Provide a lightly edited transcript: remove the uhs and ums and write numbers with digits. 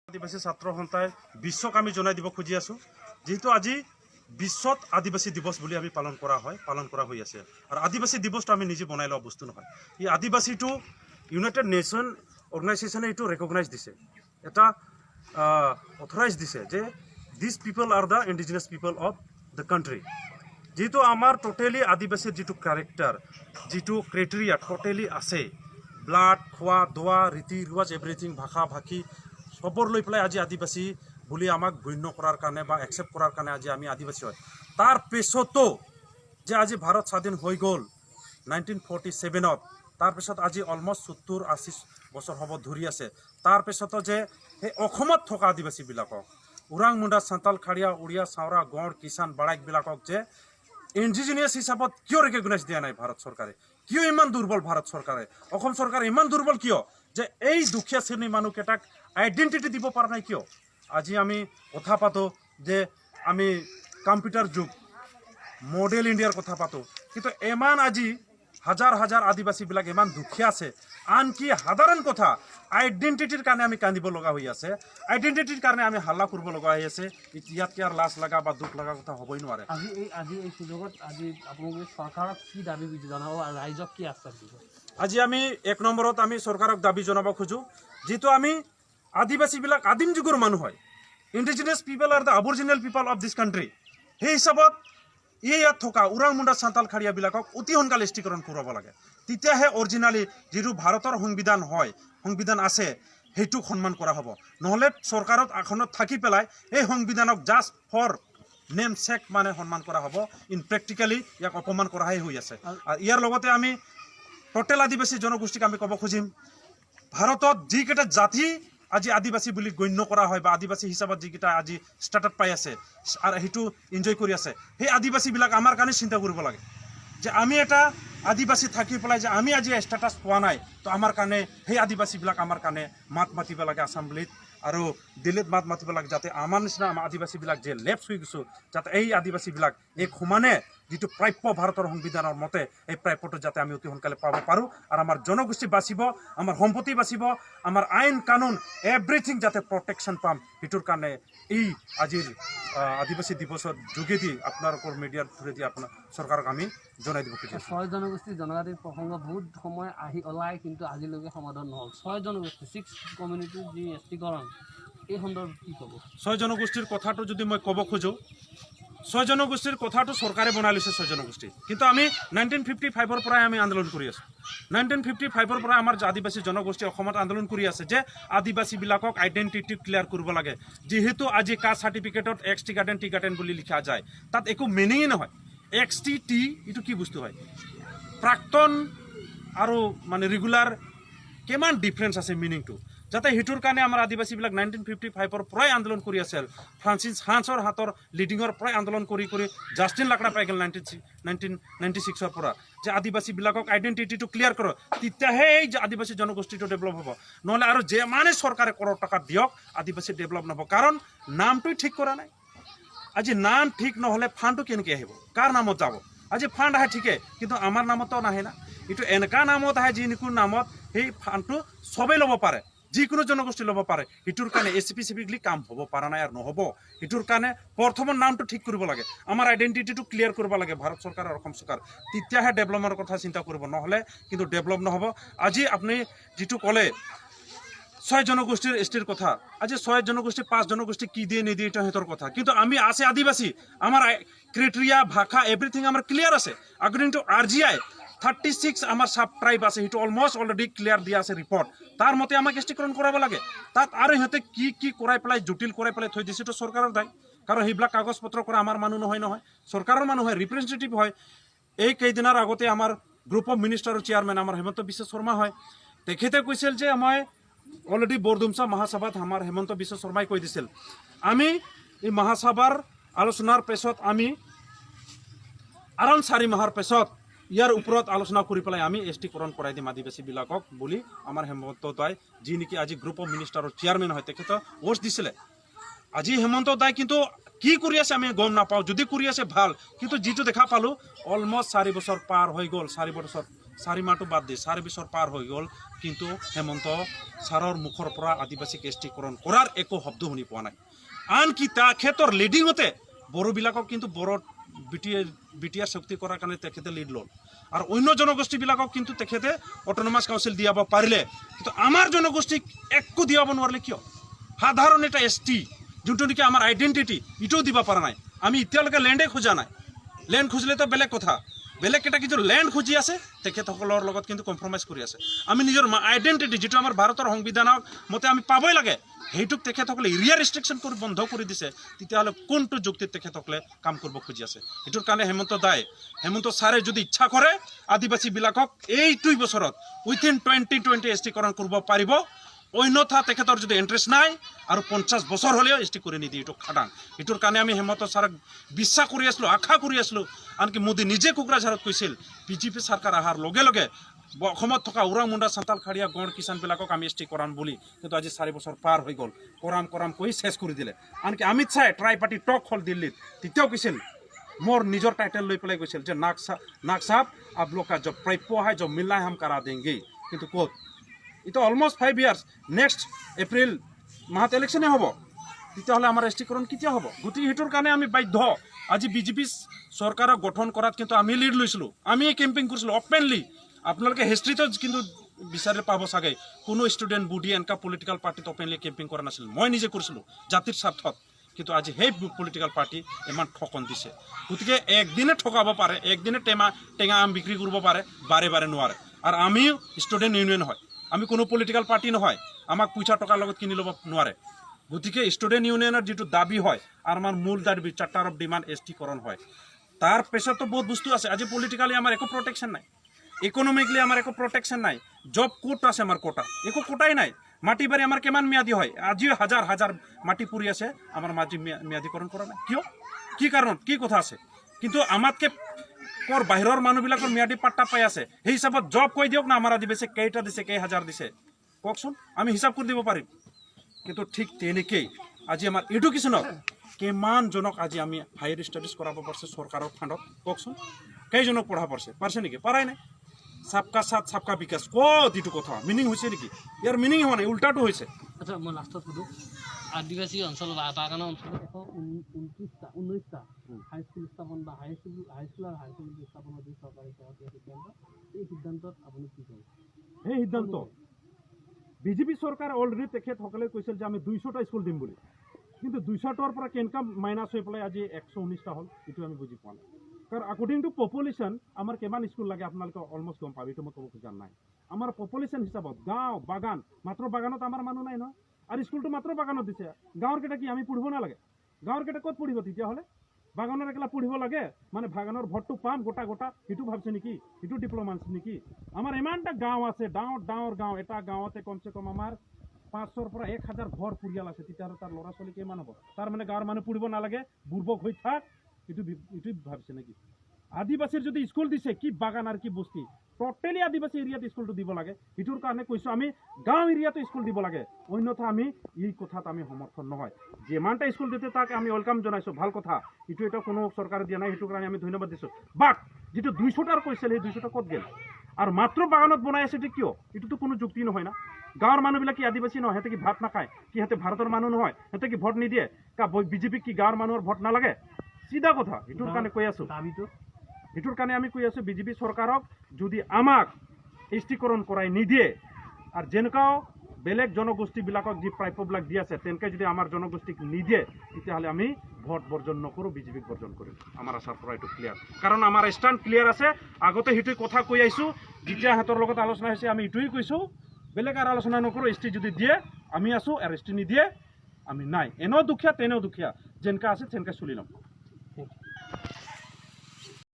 আদিবাসী ছাত্ৰ সন্থাই বিশ্বক আমি জনাই দিব খুজি আছোঁ যেহেতু আজি বিশ্বত আদিবাসী দিৱস বুলি আমি পালন কৰা হৈ আছে আৰু আদিবাসী দিৱসটো আমি নিজে বনাই লোৱা বস্তু নহয় এই আদিবাসীটো ইউনাইটেড নেশ্যন অৰ্গেনাইজেশ্যনে এইটো ৰেকগনাইজ দিছে এটা অথৰাইজ দিছে যে this people are the indigenous people of the country যেহেতু আমাৰ টোটেলি আদিবাসীৰ যিটো কেৰেক্টাৰ যিটো ক্ৰাইটেৰিয়া টোটেলি আছে ব্লাড খোৱা দোৱা ৰীতি ৰিৱাজ এভৰিথিং ভাষা ভাষী সবৰ লৈ পেলাই আজি আদিবাসী বুলি আমাক গণ্য কৰাৰ কাৰণে বা একচেপ্ট কৰাৰ কাৰণে আজি আমি আদিবাসী হয় তাৰ পিছতো যে আজি ভাৰত স্বাধীন হৈ গ'ল 1947ত তাৰপিছত আজি অলমষ্ট 70-80 বছৰ হ'ব ধৰি আছে তাৰপিছতো যে সেই অসমত থকা আদিবাসীবিলাকক ওৰাং মুণ্ডা সাঁওতাল খাৰিয়া উৰিয়া চাওৰা গড় কিষাণ বাৰাইকবিলাকক যে ইণ্ডিজিনিয়াছ হিচাপত কিয় ৰেকগনাইজ দিয়া নাই ভাৰত চৰকাৰে কিয় ইমান দুৰ্বল ভাৰত চৰকাৰে অসম চৰকাৰে ইমান দুৰ্বল কিয় যে এই দুখীয়া শ্ৰেণীৰ মানুহকেইটাক আইডেণ্টিটি দিব পৰা নাই কিয় আজি আমি কথা পাতোঁ যে আমি কম্পিউটাৰ যুগ মডেল ইণ্ডিয়াৰ কথা পাতোঁ কিন্তু ইমান আজি হাজাৰ হাজাৰ আদিবাসীবিলাক ইমান দুখীয়া আছে আনকি সাধাৰণ কথা আইডেণ্টিটিৰ কাৰণে আমি কান্দিব লগা হৈ আছে আইডেণ্টিটিৰ কাৰণে আমি হাল্লা কৰিব লগা হৈ আছে ইয়াতকৈ আৰু লাজ লগা বা দুখ লগা কথা হ'বই নোৱাৰে আজি এই সুযোগত আজি আপোনালোকে চৰকাৰক কি দাবী জনাব আৰু ৰাইজক কি আশ্বাস দিব আজি আমি 1 নম্বৰত আমি চৰকাৰক দাবী জনাব খোজোঁ যিটো আমি আদিবাসীবিলাক আদিম যুগৰ মানুহ হয় indigenous people are the original people of this country সেই হিচাপত ইয়াত থকা ওৰাং মুণ্ডা সাঁওতাল খাৰিয়াবিলাকক অতি সোনকালে স্থিৰীকৰণ কৰাব লাগে তেতিয়াহে অৰিজিনেলি যিটো ভাৰতৰ সংবিধান হয় সংবিধান আছে সেইটোক সন্মান কৰা হ'ব নহ'লে চৰকাৰত আসনত থাকি পেলাই এই সংবিধানক জাষ্ট ফৰ নেম চেক মানে সন্মান কৰা হ'ব ইন প্ৰেক্টিকেলি ইয়াক অপমান কৰাহে হৈ আছে আৰু ইয়াৰ লগতে আমি টোটেল আদিবাসী জনগোষ্ঠীক আমি ক'ব খুজিম ভাৰতত যিকেইটা জাতি আজি আদিবাসী বুলি গণ্য কৰা হয় বা আদিবাসী হিচাপত যিকেইটা আজি ষ্টেটাছ পাই আছে আৰু সেইটো এনজয় কৰি আছে সেই আদিবাসীবিলাক আমাৰ কাৰণে চিন্তা কৰিব লাগে যে আমি এটা আদিবাসী থাকি পেলাই যে আমি আজি ষ্টেটাছ পোৱা নাই তো আমাৰ কাৰণে সেই আদিবাসীবিলাক আমাৰ কাৰণে মাত মাতিব লাগে এছেম্বলিত আৰু দিল্লীত মাত মাতিব লাগে যাতে আমাৰ নিচিনা আমাৰ আদিবাসীবিলাক যে লেপছ হৈ গৈছোঁ যাতে এই আদিবাসীবিলাক এই সমানে যিটো প্ৰাপ্য ভাৰতৰ সংবিধানৰ মতে এই প্ৰাপ্যটো যাতে আমি অতি সোনকালে পাব পাৰোঁ আৰু আমাৰ জনগোষ্ঠী বাচিব আমাৰ সম্পত্তি বাচিব আমাৰ আইন কানুন এভৰিথিং যাতে প্ৰটেকশ্যন পাম সেইটোৰ কাৰণে এই আজিৰ আদিবাসী দিৱসৰ যোগেদি আপোনালোকৰ মিডিয়াৰ থ্ৰুৱেদি আপোনাৰ চৰকাৰক আমি জনাই দিব খুজিছোঁ 6 জনগোষ্ঠী জনজাতিৰ প্ৰসংগ বহুত সময় আহি ওলাই কিন্তু আজিলৈকে সমাধান নহ'ল 6 জনগোষ্ঠী 6 কমিউনিটিৰ যি এষ্টিকৰণ এই সন্দৰ্ভত কি ক'ব 6 জনগোষ্ঠীৰ কথাটো যদি মই ক'ব খোজোঁ 6 জনগোষ্ঠীৰ কথাটো চৰকাৰে বনাই লৈছে 6 জনগোষ্ঠী কিন্তু আমি 1955ৰ পৰাই আমি আন্দোলন কৰি আছোঁ 1955ৰ পৰা আমাৰ আদিবাসী জনগোষ্ঠী অসমত আন্দোলন কৰি আছে যে আদিবাসীবিলাকক আইডেণ্টিটি ক্লিয়াৰ কৰিব লাগে যিহেতু আজি কাষ্ট চাৰ্টিফিকেটত ex tea garden tea garden বুলি লিখা যায় তাত একো মিনিঙেই নহয় এক্স টি টি এইটো কি বস্তু হয় প্ৰাক্তন আৰু মানে ৰেগুলাৰ কিমান ডিফাৰেঞ্চ আছে মিনিংটো যাতে সেইটোৰ কাৰণে আমাৰ আদিবাসীবিলাক 1955ৰ পৰাই আন্দোলন কৰি আছিল ফ্ৰান্সিছ হান্সৰ হাতৰ লিডিঙৰ পৰাই আন্দোলন কৰি জাষ্টিন লাকৰা পাই গ'ল 1996ৰ পৰা যে আদিবাসীবিলাকক আইডেণ্টিটিটো ক্লিয়াৰ কৰক তেতিয়াহে এই আদিবাসী জনগোষ্ঠীটো ডেভেলপ হ'ব নহ'লে আৰু যিমানে চৰকাৰে কৰোৰ টকা দিয়ক আদিবাসী ডেভেলপ নহ'ব কাৰণ নামটোই ঠিক কৰা নাই আজি নাম ঠিক নহ'লে ফাণ্ডটো কেনেকৈ আহিব কাৰ নামত যাব আজি ফাণ্ড আহে ঠিকে কিন্তু আমাৰ নামতো নাহে না এইটো এনেকুৱা নামত আহে যিকোনো নামত সেই ফাণ্ডটো চবেই ল'ব পাৰে যিকোনো জনগোষ্ঠী ল'ব পাৰে সেইটোৰ কাৰণে স্পেচিফিকলি কাম হ'ব পৰা নাই আৰু নহ'ব সেইটোৰ কাৰণে প্ৰথমৰ নামটো ঠিক কৰিব লাগে আমাৰ আইডেণ্টিটিটো ক্লিয়াৰ কৰিব লাগে ভাৰত চৰকাৰ আৰু অসম চৰকাৰ তেতিয়াহে ডেভেলপমেণ্টৰ কথা চিন্তা কৰিব নহ'লে কিন্তু ডেভেলপ নহ'ব আজি আপুনি যিটো ক'লে 6 জনগোষ্ঠীৰ এষ্টিৰ কথা আজি 6 জনগোষ্ঠী 5 জনগোষ্ঠী কি দিয়ে নিদিয়ে এইটো সিহঁতৰ কথা কিন্তু আমি আছে আদিবাসী আমাৰ ক্ৰাইটেৰিয়া ভাষা এভৰিথিং আমাৰ ক্লিয়াৰ আছে একৰ্ডিং টু RGI 36 আমাৰ সাব ট্ৰাইব আছে সেইটো অলমষ্ট অলৰেডি ক্লিয়াৰ দিয়া আছে ৰিপৰ্ট তাৰ মতে আমাক স্থিৰীকৰণ কৰাব লাগে তাত আৰু সিহঁতে কি কৰাই পেলাই জটিল কৰাই পেলাই থৈ দিছে এইটো চৰকাৰৰ দায় কাৰণ সেইবিলাক কাগজ পত্ৰ কৰা আমাৰ মানুহ নহয় চৰকাৰৰ মানুহ হয় ৰিপ্ৰেজেণ্টেটিভ হয় এই কেইদিনৰ আগতে আমাৰ গ্ৰুপ অফ মিনিষ্টাৰৰ চেয়াৰমেন আমাৰ হেমন্ত বিশ্ব শৰ্মা হয় তেখেতে কৈছিল যে মই অলৰেডি বৰডুমছা মহাসভাত আমাৰ হেমন্ত বিশ্ব শৰ্মাই কৈ দিছিল আমি এই মহাসভাৰ আলোচনাৰ পিছত আমি আৰাউণ্ড 4 মাহৰ পিছত ইয়াৰ ওপৰত আলোচনা কৰি পেলাই আমি এষ্টিকৰণ কৰাই দিম আদিবাসীবিলাকক বুলি আমাৰ হেমন্ত দাই যি নেকি আজি গ্ৰুপ অফ মিনিষ্টাৰৰ চেয়াৰমেন হয় তেখেতে ওচ দিছিলে আজি হেমন্ত দাই কিন্তু কি কৰি আছে আমি গম নাপাওঁ যদি কৰি আছে ভাল কিন্তু যিটো দেখা পালোঁ অলমষ্ট 4 বছৰ পাৰ হৈ গ'ল 4 মাহটো বাদ দি 4 বছৰ পাৰ হৈ গ'ল কিন্তু হেমন্ত ছাৰৰ মুখৰ পৰা আদিবাসীক এষ্টিকৰণ কৰাৰ একো শব্দ শুনি পোৱা নাই আনকি তেখেতৰ লিডিঙতে বড়োবিলাকক কিন্তু বড়ো বিটিআৰ চুক্তি কৰাৰ কাৰণে তেখেতে লিড ল'ল আৰু অন্য জনগোষ্ঠীবিলাকক কিন্তু তেখেতে অট'নমাছ কাউন্সিল দিয়াব পাৰিলে কিন্তু আমাৰ জনগোষ্ঠীক একো দিয়াব নোৱাৰিলে কিয় সাধাৰণ এটা এছটি যোনটো নেকি আমাৰ আইডেণ্টিটি ইটোও দিব পৰা নাই আমি এতিয়ালৈকে লেণ্ডে খোজা নাই লেণ্ড খুজিলেতো বেলেগ কথা বেলেগ এটা কিন্তু লেণ্ড খুজি আছে তেখেতসকলৰ লগত কিন্তু কম্প্ৰমাইজ কৰি আছে আমি নিজৰ আইডেণ্টিটি যিটো আমাৰ ভাৰতৰ সংবিধানৰ মতে আমি পাবই লাগে সেইটোক তেখেতসকলে এৰিয়া ৰেষ্ট্ৰিকশ্যন কৰি বন্ধ কৰি দিছে তেতিয়াহ'লে কোনটো যুক্তিত তেখেতসকলে কাম কৰিব খুজি আছে এইটোৰ কাৰণে হেমন্ত ছাৰে যদি ইচ্ছা কৰে আদিবাসীবিলাকক এই 2 বছৰত উইথিন 2020 এষ্টিকৰণ কৰিব পাৰিব অন্যথা তেখেতৰ যদি ইণ্টাৰেষ্ট নাই আৰু 50 বছৰ হ'লেও এষ্টি কৰি নিদিয়ে এইটো খাটাং এইটোৰ কাৰণে আমি হেমন্ত ছাৰক বিশ্বাস কৰি আছিলোঁ আশা কৰি আছিলোঁ আনকি মোদী নিজে কোকৰাঝাৰত কৈছিল বিজেপি চৰকাৰ অহাৰ লগে লগে অসমত থকা উৰাং মুণ্ডা চান্তাল খাৰিয়া গড় কিষাণবিলাকক আমি এষ্টি কৰাম বুলি কিন্তু আজি 4 বছৰ পাৰ হৈ গ'ল কৰাম কৈ শেষ কৰি দিলে আনকি অমিত শ্বাহে ট্ৰাই পাৰ্টি টক হ'ল দিল্লীত তেতিয়াও কৈছিল মোৰ নিজৰ টাইটেল লৈ পেলাই কৈছিল যে নাক সাহেব আপ লোক কা জব প্ৰাপ্য হয় জব মিলনা হাম কৰা দেंगे কিন্তু ক'ত এটা অলমোষ্ট 5 ইয়াৰ্ছ নেক্সট এপ্ৰিল মাহত ইলেকশ্যনে হ'ব তেতিয়াহ'লে আমাৰ এষ্টিকৰণ কেতিয়া হ'ব গতিকে সেইটোৰ কাৰণে আমি বাধ্য আজি বিজেপি চৰকাৰক গঠন কৰাত কিন্তু আমি লিড লৈছিলোঁ আমি কেম্পিং কৰিছিলোঁ অপেনলি আপোনালোকে হিষ্ট্ৰীটো কিন্তু বিচাৰি পাব চাগে কোনো ষ্টুডেণ্ট বুডি এনেকুৱা পলিটিকেল পাৰ্টিত অপেনলি কেম্পিং কৰা নাছিল মই নিজে কৰিছিলোঁ জাতিৰ স্বাৰ্থত কিন্তু আজি সেই পলিটিকেল পাৰ্টি ইমান ঠকন দিছে গতিকে একদিনে ঠকাব পাৰে একদিনে টেঙা আম বিক্ৰী কৰিব পাৰে বাৰে নোৱাৰে আৰু আমিও ষ্টুডেণ্ট ইউনিয়ন হয় আমি কোনো পলিটিকেল পাৰ্টি নহয় আমাক পইচা টকাৰ লগত কিনি ল'ব নোৱাৰে গতিকে ষ্টুডেণ্ট ইউনিয়নৰ যিটো দাবী হয় আৰু আমাৰ মূল দাবী চাৰ্টাৰ অফ ডিমাণ্ড এষ্টিকৰণ হয় তাৰ পিছতো বহুত বস্তু আছে আজি পলিটিকেলি আমাৰ একো প্ৰটেকশ্যন নাই ইকনমিকলি আমাৰ একো প্ৰটেকশ্যন নাই জব কোট আছে আমাৰ কোটা একো কোটাই নাই মাটি বাৰী আমাৰ কিমান ম্যাদী হয় আজিও হাজাৰ মাটি পৰি আছে আমাৰ মাটি ম্যাদীকৰণ কৰা নাই কিয় কি কাৰণত কি কথা আছে কিন্তু আমাতকে কৰ বাহিৰৰ মানুহবিলাকৰ ম্যাদী পাট্টা পাই আছে সেই হিচাপত জব কৈ দিয়ক না আমাৰ আদিবাসী কেইটা দিছে কেই হাজাৰ দিছে কওকচোন আমি হিচাপ কৰি দিব পাৰিম কিন্তু ঠিক তেনেকেই আজি আমাৰ এডুকেশ্যনত কিমানজনক আজি আমি হায়াৰ ষ্টাডিজ কৰাব পাৰিছে চৰকাৰৰ ফাণ্ডত কওকচোন কেইজনক পঢ়াব পাৰিছে নেকি পাৰাই নাই सबका साथ सबका विकास ক'ত এইটো কথা মিনিং হৈছে নেকি ইয়াৰ মিনিং হোৱা নাই উল্টাটো হৈছে আচ্ছা মই লাষ্টত সুধো আদিবাসী অঞ্চল বা বাগানৰ অঞ্চলত 119টা হাইস্কুল স্থাপন বা হাইস্কুল আৰু হাই ছেকেণ্ডেৰী স্থাপনৰ যি চৰকাৰী সিদ্ধান্ত এই সিদ্ধান্তত আপুনি কি কয় সেই সিদ্ধান্ত বিজেপি চৰকাৰ অলৰেডি তেখেতসকলে কৈছিল যে আমি 200টা স্কুল দিম বুলি কিন্তু 200টাৰ পৰা কেনেকুৱা মাইনাছ হৈ পেলাই আজি 119টা হ'ল এইটো আমি বুজি পোৱা নাই কাৰণ আকৰ্ডিং টু পপুলেশ্যন আমাৰ কিমান স্কুল লাগে আপোনালোকে অলমষ্ট গম পাব এইটো মই ক'ব খোজা নাই আমাৰ পপুলেশ্যন হিচাপত গাঁও বাগান মাত্ৰ বাগানত আমাৰ মানুহ নাই নহয় আৰু স্কুলটো মাত্ৰ বাগানত দিছে গাঁৱৰ কেইটা কি আমি পঢ়িব নালাগে গাঁৱৰ কেইটা ক'ত পঢ়িব তেতিয়াহ'লে বাগানৰ একলা পঢ়িব লাগে মানে বাগানৰ ভোটটো পাম গোটা সেইটো ভাবিছে নেকি সেইটো ডিপ্ল'মাঞ্চ নেকি আমাৰ ইমানটা গাঁও আছে ডাঙৰ গাঁও এটা গাঁৱতে কমচে কম আমাৰ 500ৰ পৰা 1000 ঘৰ পৰিয়াল আছে তেতিয়াহ'লে তাৰ ল'ৰা ছোৱালী কিমান হ'ব তাৰ মানে গাঁৱৰ মানুহ পঢ়িব নালাগে বুৰ্বক হৈ থাক এইটো ভাবিছে নেকি আদিবাসীৰ যদি স্কুল দিছে কি বাগান আৰু কি বস্তি টোটেলি আদিবাসী এৰিয়াত স্কুলটো দিব লাগে এইটোৰ কাৰণে কৈছোঁ আমি গাঁও এৰিয়াতো স্কুল দিব লাগে অন্যথা আমি এই কথাত আমি সমৰ্থন নহয় যিমানটা স্কুল দিছে তাক আমি ৱেলকাম জনাইছোঁ ভাল কথা এইটো এটা কোনো চৰকাৰে দিয়া নাই সেইটো কাৰণে আমি ধন্যবাদ দিছোঁ বাট যিটো 200টাৰ কৈছিল সেই 200টা ক'ত গ'ল আৰু মাত্ৰ বাগানত বনাই আছে কিয় এইটোতো কোনো যুক্তি নহয় না গাঁৱৰ মানুহবিলাক কি আদিবাসী নহয় সিহঁতে কি ভাত নাখায় কি সিহঁতে ভাৰতৰ মানুহ নহয় সিহঁতে কি ভোট নিদিয়ে বিজেপিক কি গাঁৱৰ মানুহৰ ভোট নালাগে চিধা কথা এইটোৰ কাৰণে কৈ আছোঁ এইটোৰ কাৰণে আমি কৈ আছোঁ বিজেপি চৰকাৰক যদি আমাক এষ্টিকৰণ কৰাই নিদিয়ে আৰু যেনেকুৱাও বেলেগ জনগোষ্ঠীবিলাকক যি প্ৰাপ্যবিলাক দি আছে তেনেকৈ যদি আমাৰ জনগোষ্ঠীক নিদিয়ে তেতিয়াহ'লে আমি ভোট বৰ্জন নকৰোঁ বিজেপিক বৰ্জন কৰিম আমাৰ আশাৰ পৰা এইটো ক্লিয়াৰ কাৰণ আমাৰ ষ্টেণ্ড ক্লিয়াৰ আছে আগতে সেইটোৱে কথা কৈ আহিছোঁ যেতিয়া সিহঁতৰ লগত আলোচনা হৈছে আমি এইটোৱেই কৈছোঁ বেলেগ আৰু আলোচনা নকৰোঁ এছ টি যদি দিয়ে আমি আছোঁ আৰু এছ টি নিদিয়ে আমি নাই এনেও দুখীয়া তেনেও দুখীয়া যেনেকৈ আছে তেনেকৈ চলি ল'ম